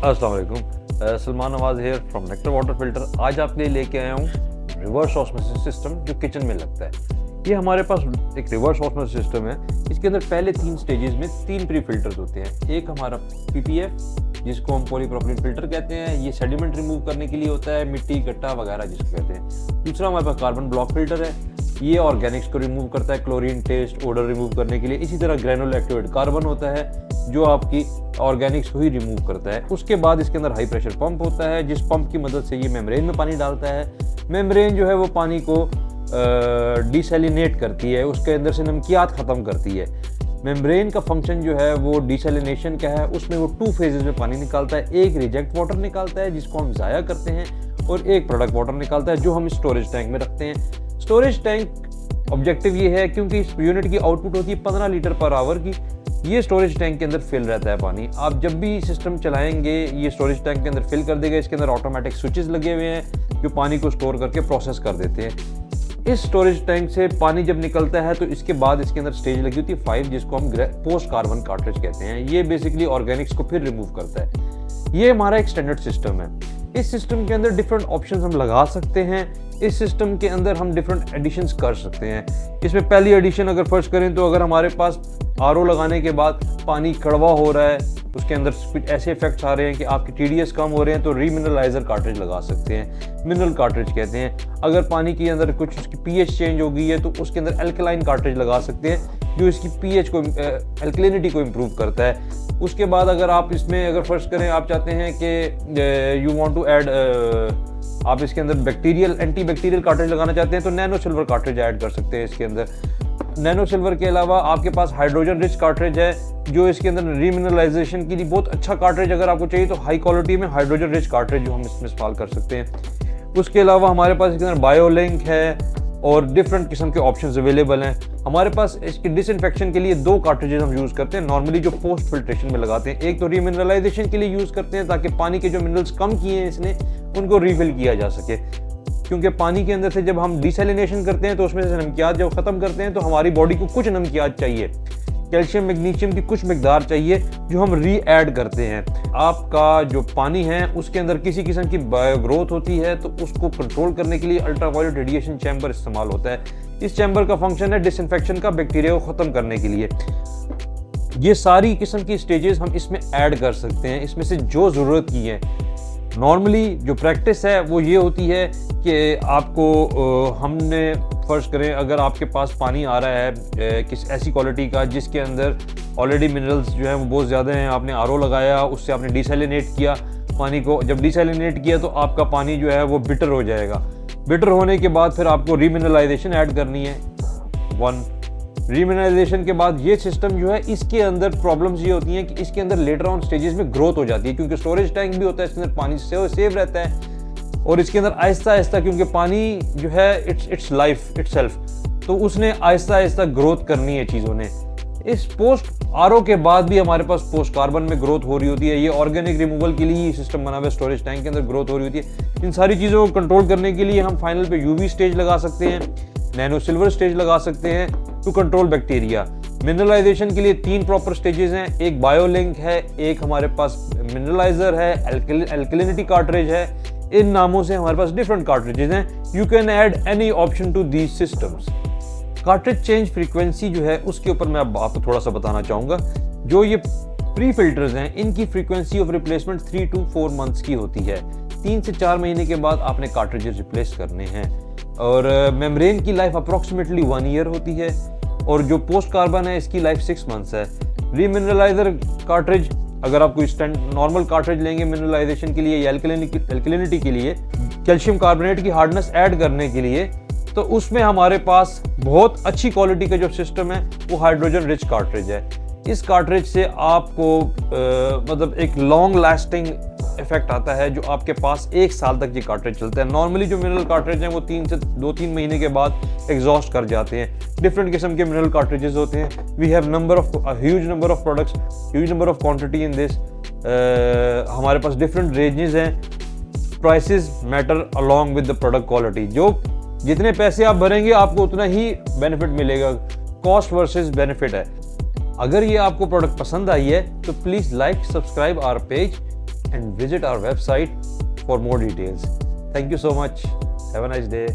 अस्सलाम वालेकुम, Salman Nawaz here from nectar water filter. आज आपके लिए लेके आया हूँ रिवर्स ऑस्मोसिस सिस्टम जो किचन में लगता है। ये हमारे पास एक रिवर्स ऑस्मोसिस सिस्टम है। इसके अंदर पहले 3 स्टेजेस में 3 प्री फिल्टर्स होते हैं। एक हमारा पीपीएफ जिसको हम पॉलीप्रोपिलीन फिल्टर कहते हैं, ये सेडिमेंट रिमूव करने के लिए होता है, मिट्टी गट्टा वगैरह जिसको कहते हैं। दूसरा हमारे पास कार्बन ब्लॉक फिल्टर है, ये ऑर्गेनिक्स को रिमूव करता है, क्लोरीन, टेस्ट, ओडर रिमूव करने के लिए। इसी तरह ग्रेनुल एक्टिवेट कार्बन होता है जो आपकी ऑर्गेनिक्स को ही रिमूव करता है। उसके बाद इसके अंदर हाई प्रेशर पंप होता है जिस पंप की मदद से ये मेम्ब्रेन में पानी डालता है। मेम्ब्रेन जो है वो पानी को डिसैलिनेट करती है, उसके अंदर से नमकियात ख़त्म करती है। मेम्ब्रेन का फंक्शन जो है वो डिसैलिनेशन का है, उसमें वो 2 फेजेस में पानी निकालता है। एक रिजेक्ट वाटर निकालता है जिसको हम ज़ाया करते हैं, और एक प्रोडक्ट वाटर निकालता है जो हम स्टोरेज टैंक में रखते हैं। स्टोरेज टैंक ऑब्जेक्टिव ये है क्योंकि इस यूनिट की आउटपुट होती है 15 लीटर पर आवर की। ये स्टोरेज टैंक के अंदर फिल रहता है पानी। आप जब भी सिस्टम चलाएंगे ये स्टोरेज टैंक के अंदर फिल कर देगा। इसके अंदर ऑटोमेटिक स्विचेस लगे हुए हैं जो पानी को स्टोर करके प्रोसेस कर देते हैं। इस स्टोरेज टैंक से पानी जब निकलता है तो इसके बाद इसके अंदर स्टेज लगी होती है 5 जिसको हम पोस्ट कार्बन कार्ट्रिज कहते हैं। ये बेसिकली ऑर्गेनिक्स को फिर रिमूव करता है। ये हमारा एक स्टैंडर्ड सिस्टम है। इस सिस्टम के अंदर डिफरेंट ऑप्शंस हम लगा सकते हैं। इस सिस्टम के अंदर हम डिफरेंट एडिशंस कर सकते हैं। इसमें पहली एडिशन अगर फर्स्ट करें तो अगर हमारे पास आरओ लगाने के बाद पानी कड़वा हो रहा है, उसके अंदर कुछ ऐसे इफेक्ट्स आ रहे हैं कि आपके टीडीएस कम हो रहे हैं, तो रीमिनरलाइजर कार्ट्रिज लगा सकते हैं, मिनरल कार्ट्रिज कहते हैं। अगर पानी के अंदर कुछ उसकी पीएच चेंज हो गई है तो उसके अंदर एल्कलाइन कार्ट्रिज लगा सकते हैं जो इसकी पीएच को एल्कलिनिटी को इम्प्रूव करता है। उसके बाद अगर आप इसमें अगर फर्स्ट करें, आप चाहते हैं कि यू वांट टू ऐड, आप इसके अंदर बैक्टीरियल एंटी बैक्टीरियल कार्ट्रिज लगाना चाहते हैं तो नैनो सिल्वर कार्ट्रिज ऐड कर सकते हैं इसके अंदर। नैनो सिल्वर के अलावा आपके पास हाइड्रोजन रिच कार्ट्रिज है जो इसके अंदर रीमिनरलाइजेशन के लिए बहुत अच्छा कार्ट्रिज अगर आपको चाहिए तो हाई क्वालिटी में हाइड्रोजन रिच कार्ट्रिज जो हम इसमें इस्तेमाल कर सकते हैं। उसके अलावा हमारे पास इसके अंदर बायोलिंक है और डिफरेंट किस्म के ऑप्शंस अवेलेबल हैं। हमारे पास इसके डिसइंफेक्शन के लिए 2 कार्ट्रिजेज हम यूज़ करते हैं नॉर्मली जो पोस्ट फिल्ट्रेशन में लगाते हैं। एक तो रीमिनरलाइजेशन के लिए यूज़ करते हैं ताकि पानी के जो मिनरल्स कम किए हैं इसने उनको रिफिल किया जा सके, क्योंकि पानी के अंदर से जब हम डिसैलिनेशन करते हैं तो उसमें से नमकियात जब ख़त्म करते हैं तो हमारी बॉडी को कुछ नमकियात चाहिए, कैल्शियम मैग्नीशियम की कुछ मिकदार चाहिए जो हम री ऐड करते हैं। आपका जो पानी है उसके अंदर किसी किस्म की बायो ग्रोथ होती है तो उसको कंट्रोल करने के लिए अल्ट्रावायलेट रेडिएशन चैम्बर इस्तेमाल होता है। इस चैम्बर का फंक्शन है डिसइंफेक्शन का, बैक्टीरिया को ख़त्म करने के लिए। ये सारी किस्म की स्टेजेस हम इसमें ऐड कर सकते हैं, इसमें से जो ज़रूरत की है। नॉर्मली जो प्रैक्टिस है वो ये होती है कि आपको हमने फर्स्ट करें अगर आपके पास पानी आ रहा है किस ऐसी क्वालिटी का जिसके अंदर ऑलरेडी मिनरल्स जो हैं वो बहुत ज़्यादा हैं, आपने आरओ लगाया, उससे आपने डिसैलिनेट किया पानी को, जब डिसैलिनेट किया तो आपका पानी जो है वो बिटर हो जाएगा। बिटर होने के बाद फिर आपको रीमिनरलाइजेशन ऐड करनी है। 1 रीमिनरलाइजेशन के बाद ये सिस्टम जो है इसके अंदर प्रॉब्लम्स ये होती हैं कि इसके अंदर लेटर ऑन स्टेजेस में ग्रोथ हो जाती है, क्योंकि स्टोरेज टैंक भी होता है, इसके अंदर पानी सेव रहता है और इसके अंदर आहिस्ता आहिस्ता, क्योंकि पानी जो है इट्स लाइफ इटसेल्फ, तो उसने आहिस्ता आहिस्ता ग्रोथ करनी है चीज़ों ने। इस पोस्ट आरओ के बाद भी हमारे पास पोस्ट कार्बन में ग्रोथ हो रही होती है। ये ऑर्गेनिक रिमूवल के लिए ये सिस्टम बना हुआ है, स्टोरेज टैंक के अंदर ग्रोथ हो रही होती है। इन सारी चीज़ों को कंट्रोल करने के लिए हम फाइनल पे यूवी स्टेज लगा सकते हैं, नैनो सिल्वर स्टेज लगा सकते हैं टू कंट्रोल बैक्टीरिया। मिनरलाइजेशन के लिए 3 प्रॉपर स्टेजेस हैं, एक बायोलिंक है, एक हमारे पास मिनरलाइजर है, एल्कलिनिटी कार्ट्रिज है। इन नामों से हमारे पास डिफरेंट कार्ट्रिजेज हैं। You can add any option to these systems. Cartridge change frequency जो है उसके ऊपर मैं आपको थोड़ा सा बताना चाहूँगा। जो ये प्री फिल्टर्स हैं इनकी frequency of replacement 3 to 4 months की होती है। 3 से 4 महीने के बाद आपने कार्ट्रिजेज रिप्लेस करने हैं और मेम्ब्रेन की लाइफ अप्रॉक्सीमेटली 1 ईयर होती है और जो पोस्ट कार्बन है इसकी लाइफ 6 मंथ्स है। रीमिनरलाइजर कार्ट्रिज अगर आप कोई नॉर्मल कार्ट्रिज लेंगे मिनरलाइजेशन के लिए या एल्कलिनिटी के लिए, कैल्शियम कार्बोनेट की हार्डनेस ऐड करने के लिए, तो उसमें हमारे पास बहुत अच्छी क्वालिटी का जो सिस्टम है वो हाइड्रोजन रिच कार्ट्रिज है। इस कार्ट्रिज से आपको मतलब एक लॉन्ग लास्टिंग इफेक्ट आता है जो आपके पास 1 साल तक ये कार्ट्रिज चलता है। नॉर्मली जो मिनरल कार्ट्रिज हैं वो 3 से 2-3 महीने के बाद एग्जॉस्ट कर जाते हैं। डिफरेंट किस्म के मिनरल कार्ट्रिजेस होते हैं। We have huge number of products, huge number of quantity in this. हमारे पास डिफरेंट रेंजेस हैं। Prices matter along with the product quality. जो जितने पैसे आप भरेंगे आपको उतना ही बेनिफिट मिलेगा, कॉस्ट वर्सेस बेनिफिट है। अगर ये आपको प्रोडक्ट पसंद आई है तो please like subscribe our page and visit our website for more details. Thank you so much. Have a nice day.